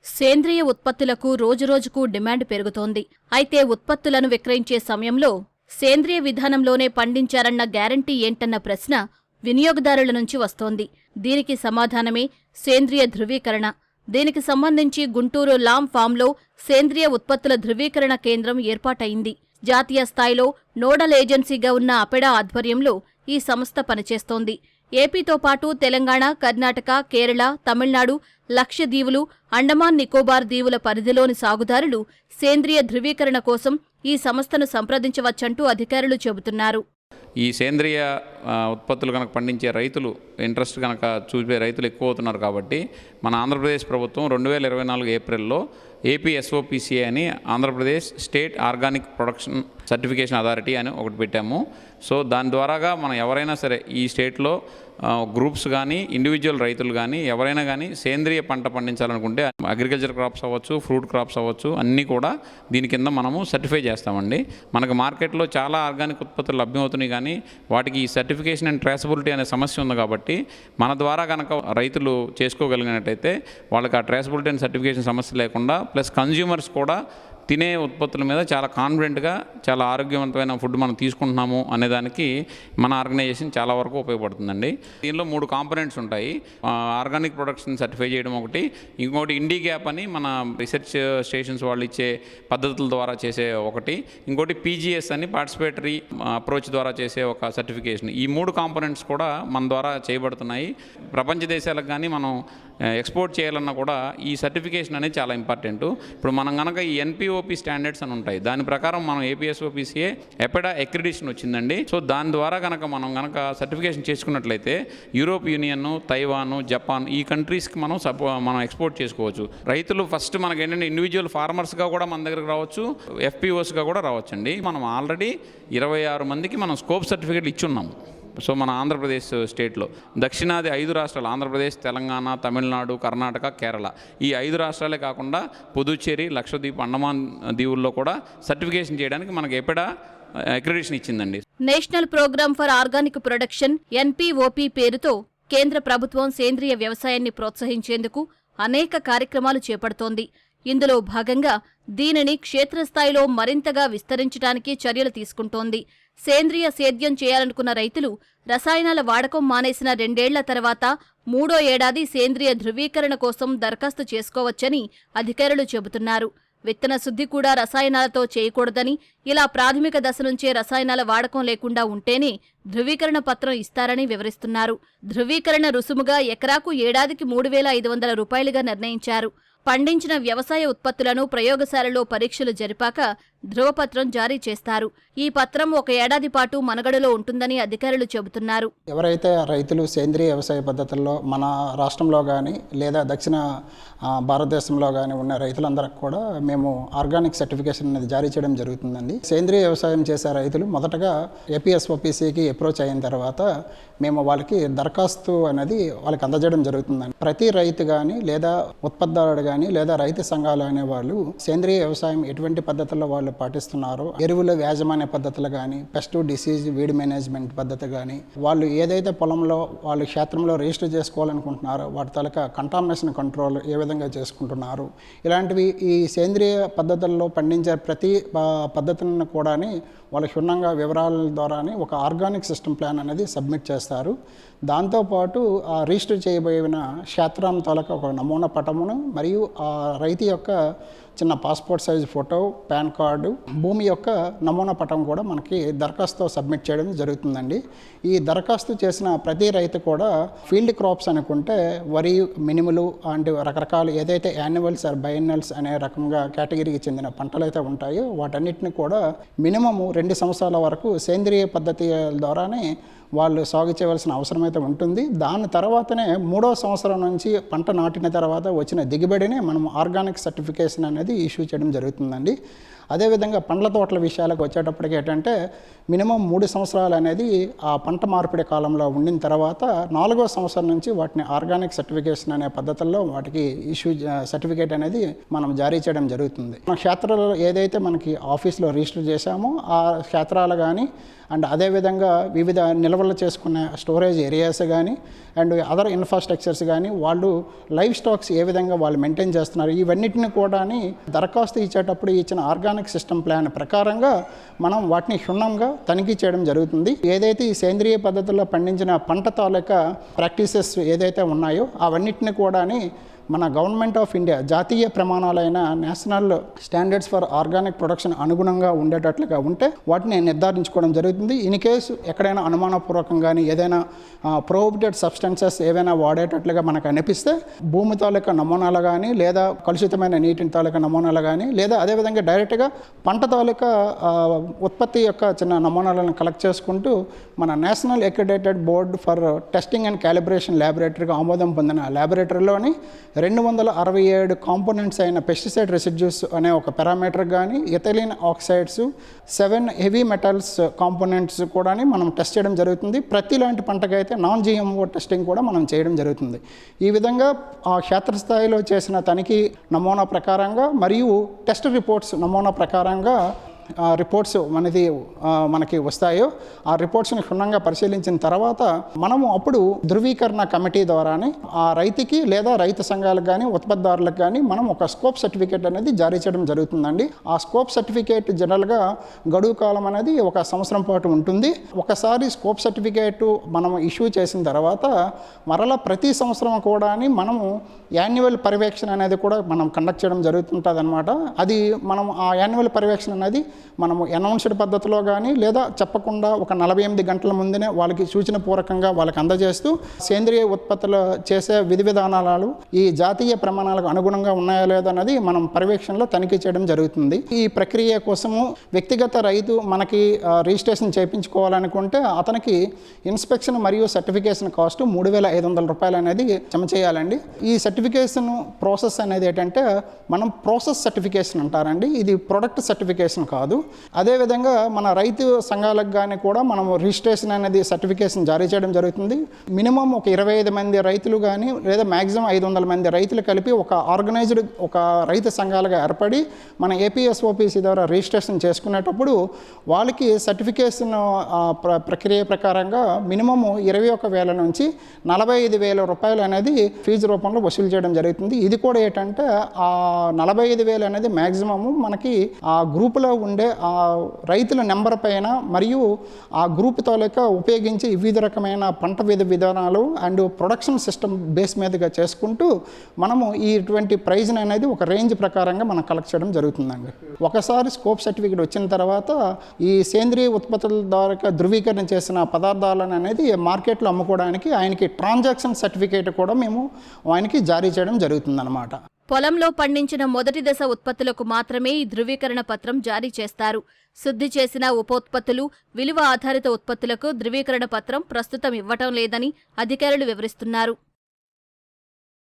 సేంద్రియ ఉత్పత్తులకు రోజురోజుకు డిమాండ్ పెరుగుతోంది. అయితే ఉత్పత్తులను విక్రయించే సమయంలో సేంద్రియ విధానంలోనే పండించారన్న గ్యారంటీ ఏంటన్న ప్రశ్న వినియోగదారుల నుంచి వస్తోంది. దీనికి సమాధానమే సేంద్రియ ధృవీకరణ. దీనికి సంబంధించి గుంటూరు లామ్ ఫామ్లో సేంద్రియ ఉత్పత్తుల ధృవీకరణ కేంద్రం ఏర్పాటైంది. జాతీయ స్థాయిలో నోడల్ ఏజెన్సీగా ఉన్న అపెడా ఆధ్వర్యంలో ఈ సంస్థ పనిచేస్తోంది. ఏపీతో పాటు తెలంగాణ, కర్ణాటక, కేరళ, తమిళనాడు, లక్షద్వీపులు, అండమాన్ నికోబార్ దీవుల పరిధిలోని సాగుదారులు సేంద్రియ ధృవీకరణ కోసం ఈ సంస్థను సంప్రదించవచ్చంటూ అధికారులు చెబుతున్నారు. ఈ సేంద్రియ ఉత్పత్తులు కనుక పండించే రైతులు ఇంట్రెస్ట్ కనుక చూపే రైతులు ఎక్కువ అవుతున్నారు కాబట్టి మన ఆంధ్రప్రదేశ్ ప్రభుత్వం 2024 ఏప్రిల్లో APSOPCA అని Andhra Pradesh state organic production certification authority అని ఒకటి పెట్టాము. సో దాని ద్వారాగా మనం ఎవరైనా సరే ఈ స్టేట్లో గ్రూప్స్ కానీ ఇండివిజువల్ రైతులు కానీ ఎవరైనా కానీ సేంద్రియ పంట పండించాలనుకుంటే అగ్రికల్చర్ క్రాప్స్ అవ్వచ్చు, ఫ్రూట్ క్రాప్స్ అవ్వచ్చు, అన్నీ కూడా దీని కింద మనము సర్టిఫై చేస్తామండి. మనకు మార్కెట్లో చాలా ఆర్గానిక్ ఉత్పత్తులు లభ్యమవుతున్నాయి కానీ వాటికి ఈ సర్టిఫికేషన్ అండ్ ట్రేసబిలిటీ అనే సమస్య ఉంది కాబట్టి మన ద్వారా కనుక రైతులు చేసుకోగలిగినట్టయితే వాళ్ళకి ఆ ట్రేసబిలిటీ అండ్ సర్టిఫికేషన్ సమస్య లేకుండా ప్లస్ కన్జ్యూమర్స్ కూడా తినే ఉత్పత్తుల మీద చాలా కాన్ఫిడెంట్గా చాలా ఆరోగ్యవంతమైన ఫుడ్ మనం తీసుకుంటున్నాము అనేదానికి మన ఆర్గనైజేషన్ చాలా వరకు ఉపయోగపడుతుందండి. దీనిలో 3 కాంపోనెంట్స్ ఉంటాయి. ఆర్గానిక్ ప్రొడక్షన్ సర్టిఫై చేయడం ఒకటి, ఇంకోటి ఇండి గ్యాప్ అని మన రీసెర్చ్ స్టేషన్స్ వాళ్ళు ఇచ్చే పద్ధతుల ద్వారా చేసే ఒకటి, ఇంకోటి PGS అని పార్టిసిపేటరీ అప్రోచ్ ద్వారా చేసే ఒక సర్టిఫికేషన్. ఈ 3 కాంపోనెంట్స్ కూడా మన ద్వారా చేయబడుతున్నాయి. ప్రపంచ దేశాలకు కానీ మనం ఎక్స్పోర్ట్ చేయాలన్నా కూడా ఈ సర్టిఫికేషన్ అనేది చాలా ఇంపార్టెంట్. ఇప్పుడు మనం కనుక ఈ NPOP స్టాండర్డ్స్ అని ఉంటాయి, దాని ప్రకారం మనం APSOPCA ఎపెడా అక్రిడిషన్ వచ్చిందండి. సో దాని ద్వారా మనం సర్టిఫికేషన్ చేసుకున్నట్లయితే యూరోప్ యూనియన్, తైవాన్, జపాన్ ఈ కంట్రీస్కి మనం ఎక్స్పోర్ట్ చేసుకోవచ్చు. రైతులు ఫస్ట్ మనకి ఏంటంటే ఇండివిజువల్ ఫార్మర్స్గా కూడా మన దగ్గరకు రావచ్చు, FPOస్గా కూడా రావచ్చండి. మనం ఆల్రెడీ 26 మందికి మనం స్కోప్ సర్టిఫికేట్లు ఇచ్చున్నాము. సో మన ఆంధ్రప్రదేశ్ స్టేట్లో దక్షిణాది 5 రాష్ట్రాలు ఆంధ్రప్రదేశ్, తెలంగాణ, తమిళనాడు, కర్ణాటక, కేరళ ఈ 5 రాష్ట్రాలే కాకుండా పుదుచ్చేరి, లక్షద్వీప్, అండమాన్ దీవుల్లో కూడా సర్టిఫికేషన్ చేయడానికి మనకి ఎపెడా అక్రిడిషన్ ఇచ్చిందండి. National programme for organic production NPOP పేరుతో కేంద్ర ప్రభుత్వం సేంద్రియ వ్యవసాయాన్ని ప్రోత్సహించేందుకు అనేక కార్యక్రమాలు చేపడుతోంది. ఇందులో భాగంగా దీనిని క్షేత్రస్థాయిలో మరింతగా విస్తరించడానికి చర్యలు తీసుకుంటోంది. సేంద్రియ సేద్యం చేయాలనుకున్న రైతులు రసాయనాల వాడకం మానేసిన 2 ఏళ్ల తర్వాత 3వ ఏడాది సేంద్రియ ధృవీకరణ కోసం దరఖాస్తు చేసుకోవచ్చని అధికారులు చెబుతున్నారు. విత్తన శుద్ధి కూడా రసాయనాలతో చేయకూడదని, ఇలా ప్రాథమిక దశ నుంచే రసాయనాల వాడకం లేకుండా ఉంటేనే ధృవీకరణ పత్రం ఇస్తారని వివరిస్తున్నారు. ధృవీకరణ రుసుముగా ఎకరాకు ఏడాదికి 3,500 రూపాయలుగా నిర్ణయించారు. పండించిన వ్యవసాయ ఉత్పత్తులను ప్రయోగశాలలో పరీక్షలు జరిపాక ధృవపత్రం జారీ చేస్తారు. ఈ పత్రం 1 ఏడాది పాటు మనుగడలో ఉంటుందని అధికారులు చెబుతున్నారు. ఎవరైతే రైతులు సేంద్రియ వ్యవసాయ పద్ధతుల్లో మన రాష్ట్రంలో కానీ లేదా దక్షిణ భారతదేశంలో కానీ ఉన్న రైతులందరికీ కూడా మేము ఆర్గానిక్ సర్టిఫికేషన్ అనేది జారీ చేయడం జరుగుతుందండి. సేంద్రియ వ్యవసాయం చేసే రైతులు మొదటగా APSOPCAకి అప్రోచ్ అయిన తర్వాత మేము వాళ్ళకి దరఖాస్తు అనేది వాళ్ళకి అందజేయడం జరుగుతుందండి. ప్రతి రైతు కానీ లేదా ఉత్పత్తిదారుడు కానీ లేదా రైతు సంఘాలు అనే వాళ్ళు సేంద్రియ వ్యవసాయం ఎటువంటి పద్ధతుల్లో వాళ్ళు పాటిస్తున్నారు, ఎరువుల యాజమాన్య పద్ధతులు కానీ, పెస్ట్ డిసీజ్ వీడ్ మేనేజ్మెంట్ పద్ధతి కానీ, వాళ్ళు ఏదైతే పొలంలో వాళ్ళు క్షేత్రంలో రిజిస్టర్ చేసుకోవాలనుకుంటున్నారో వాటి తాలూకా కంటామినేషన్ కంట్రోల్ ఏ విధంగా చేసుకుంటున్నారు, ఇలాంటివి ఈ సేంద్రియ పద్ధతుల్లో పండించే ప్రతి పద్ధతులను కూడా వాళ్ళ క్షుణ్ణంగా వివరాల ద్వారా ఒక ఆర్గానిక్ సిస్టమ్ ప్లాన్ అనేది సబ్మిట్ చేస్తారు. దాంతోపాటు ఆ రిజిస్టర్ చేయబోయిన క్షేత్రం తాలూకా ఒక నమూనా పటమును మరియు ఆ రైతు యొక్క చిన్న passport size photo, pan card, భూమి యొక్క నమూనా పటం కూడా మనకి దరఖాస్తు సబ్మిట్ చేయడం జరుగుతుందండి. ఈ దరఖాస్తు చేసిన ప్రతి రైతు కూడా ఫీల్డ్ క్రాప్స్ అనుకుంటే వరి, మినుములు అంటే రకరకాల ఏదైతే యాన్యువల్స్ ఆర్ బైఎన్నల్స్ అనే రకంగా కేటగిరీకి చెందిన పంటలు అయితే ఉంటాయో వాటన్నిటిని కూడా మినిమము 2 సంవత్సరాల వరకు సేంద్రియ పద్ధతి ద్వారానే వాళ్ళు సాగు చేయవలసిన అవసరం అయితే ఉంటుంది. దాని తర్వాతనే 3వ సంవత్సరం నుంచి పంట నాటిన తర్వాత వచ్చిన దిగుబడిని మనం ఆర్గానిక్ సర్టిఫికేషన్ అనేది ఇష్యూ చేయడం జరుగుతుందండి. అదేవిధంగా పండ్ల తోటల విషయాలకు వచ్చేటప్పటికి ఏంటంటే మినిమం 3 సంవత్సరాలు అనేది ఆ పంట మార్పిడి కాలంలో ఉండిన తర్వాత 4వ సంవత్సరం నుంచి వాటిని ఆర్గానిక్ సర్టిఫికేషన్ అనే పద్ధతుల్లో వాటికి సర్టిఫికేట్ అనేది మనం జారీ చేయడం జరుగుతుంది. మన క్షేత్రాలలో ఏదైతే మనకి ఆఫీస్లో రిజిస్టర్ చేశామో ఆ క్షేత్రాలు కానీ అండ్ అదేవిధంగా వివిధ నిల్వ నిల్వలు చేసుకునే స్టోరేజ్ ఏరియాస్ కానీ అండ్ అదర్ ఇన్ఫ్రాస్ట్రక్చర్స్ కానీ వాళ్ళు లైవ్ స్టాక్స్ ఏ విధంగా వాళ్ళు మెయింటైన్ చేస్తున్నారు, ఇవన్నిటిని కూడా దరఖాస్తు ఇచ్చేటప్పుడు ఇచ్చిన ఆర్గానిక్ సిస్టమ్ ప్లాన్ ప్రకారంగా మనం వాటిని క్షుణ్ణంగా తనిఖీ చేయడం జరుగుతుంది. ఏదైతే ఈ సేంద్రియ పద్ధతుల్లో పండించిన పంట తాలూకా ప్రాక్టీసెస్ ఏదైతే ఉన్నాయో అవన్నిటిని కూడా మన గవర్నమెంట్ ఆఫ్ ఇండియా జాతీయ ప్రమాణాలైన national standards for organic production అనుగుణంగా ఉండేటట్లుగా ఉంటే వాటిని నిర్ధారించుకోవడం జరుగుతుంది. ఇన్ కేసు ఎక్కడైనా అనుమానపూర్వకంగాని ఏదైనా ప్రోహిబిటెడ్ సబ్స్టెన్సెస్ ఏవైనా వాడేటట్లుగా మనకు అనిపిస్తే భూమి తాలూకా నమూనాలు కానీ లేదా కలుషితమైన నీటి తాలూకా నమూనాలు కానీ లేదా అదేవిధంగా డైరెక్ట్గా పంట తాలూకా ఉత్పత్తి యొక్క చిన్న నమూనాలను కలెక్ట్ చేసుకుంటూ మన national accredited board for testing and calibration ల్యాబొరేటరీగా ఆమోదం పొందిన ల్యాబొరేటరీలోని 267 కాంపోనెంట్స్ అయిన పెస్టిసైడ్ రెసిడ్యూస్ అనే ఒక పారామీటర్ కానీ ethylene oxides 7 heavy metals components కూడా మనం టెస్ట్ చేయడం జరుగుతుంది. ప్రతి లాంటి పంటకైతే నాన్ జిఎంఓ టెస్టింగ్ కూడా మనం చేయడం జరుగుతుంది. ఈ విధంగా ఆ క్షేత్రస్థాయిలో చేసిన తనిఖీ నమూనా ప్రకారంగా మరియు టెస్ట్ రిపోర్ట్స్ నమూనా ప్రకారంగా రిపోర్ట్స్ మనకి వస్తాయో ఆ రిపోర్ట్స్ని క్షుణ్ణంగా పరిశీలించిన తర్వాత మనము అప్పుడు ధృవీకరణ కమిటీ ద్వారానే ఆ రైతుకి లేదా రైతు సంఘాలకు కానీ ఉత్పత్తిదారులకు కానీ మనం ఒక స్కోప్ సర్టిఫికేట్ అనేది జారీ చేయడం జరుగుతుందండి. ఆ స్కోప్ సర్టిఫికేట్ జనరల్గా గడువు కాలం అనేది 1 సంవత్సరం పాటు ఉంటుంది. ఒకసారి స్కోప్ సర్టిఫికేట్ మనం ఇష్యూ చేసిన తర్వాత మరలా ప్రతి సంవత్సరం కూడా మనము యాన్యువల్ పర్యవేక్షణ అనేది కూడా మనం కండక్ట్ చేయడం జరుగుతుంటుంది అనమాట. అది మనం ఆ యాన్యువల్ పర్యవేక్షణ అనేది మనము అనౌన్స్డ్ పద్ధతిలో కానీ లేదా చెప్పకుండా ఒక 48 గంటల ముందునే వాళ్ళకి సూచన పూర్వకంగా వాళ్ళకి అందజేస్తూ సేంద్రియ ఉత్పత్తులు చేసే విధి విధానాలు ఈ జాతీయ ప్రమాణాలకు అనుగుణంగా ఉన్నాయా లేదా అన్నది మనం పర్యవేక్షణలో తనిఖీ చేయడం జరుగుతుంది. ఈ ప్రక్రియ కోసము వ్యక్తిగత రైతు మనకి రిజిస్ట్రేషన్ చేయించుకోవాలనుకుంటే అతనికి ఇన్స్పెక్షన్ మరియు సర్టిఫికేషన్ కాస్ట్ 3,500 రూపాయలు అనేది జమ చేయాలండి. ఈ సర్టిఫికేషన్ ప్రాసెస్ అనేది ఏంటంటే మనం ప్రాసెస్ సర్టిఫికేషన్ అంటారండి. ఇది ప్రొడక్ట్ సర్టిఫికేషన్ కాదు. అదేవిధంగా మన రైతు సంఘాలకు కానీ కూడా మనం రిజిస్ట్రేషన్ అనేది సర్టిఫికేషన్ జారీ చేయడం జరుగుతుంది. మినిమం ఒక 25 మంది రైతులు కానీ లేదా మ్యాక్సిమం 500 మంది రైతులు కలిపి ఒక ఆర్గనైజ్డ్ ఒక రైతు సంఘాలుగా ఏర్పడి మన ఏపీఎస్ఓపిసి ద్వారా రిజిస్ట్రేషన్ చేసుకునేటప్పుడు వాళ్ళకి సర్టిఫికేషన్ ప్రక్రియ ప్రకారంగా మినిమము 21,000 నుంచి 45,000 రూపాయలు అనేది ఫీజు రూపంలో వసూలు చేయడం జరుగుతుంది. ఇది కూడా ఏంటంటే ఆ 45,000 అనేది మ్యాక్సిమము మనకి ఆ గ్రూపులో ఉండే ఆ రైతుల నెంబర్ పైన మరియు ఆ గ్రూప్ తాలూకా ఉపయోగించి వివిధ రకమైన పంట విధానాలు అండ్ ప్రొడక్షన్ సిస్టమ్ బేస్ మీదుగా చేసుకుంటూ మనము ఇటువంటి ప్రైజ్ని అనేది ఒక రేంజ్ ప్రకారంగా మనం కలెక్ట్ చేయడం జరుగుతుందండి. ఒకసారి స్కోప్ సర్టిఫికేట్ వచ్చిన తర్వాత ఈ సేంద్రియ ఉత్పత్తుల ద్వారా ధృవీకరణ చేసిన పదార్థాలను అనేది మార్కెట్లో అమ్ముకోవడానికి ఆయనకి ట్రాన్సాక్షన్ సర్టిఫికేట్ కూడా మేము ఆయనకి జారీ చేయడం జరుగుతుందన్నమాట. పొలంలో పండించిన మొదటి దశ ఉత్పత్తులకు మాత్రమే ఈ ధృవీకరణ పత్రం జారీ చేస్తారు. శుద్ధి చేసిన ఉపోత్పత్తులు, విలువ ఆధారిత ఉత్పత్తులకు ధృవీకరణ పత్రం ప్రస్తుతం ఇవ్వటం లేదని అధికారులు వివరిస్తున్నారు.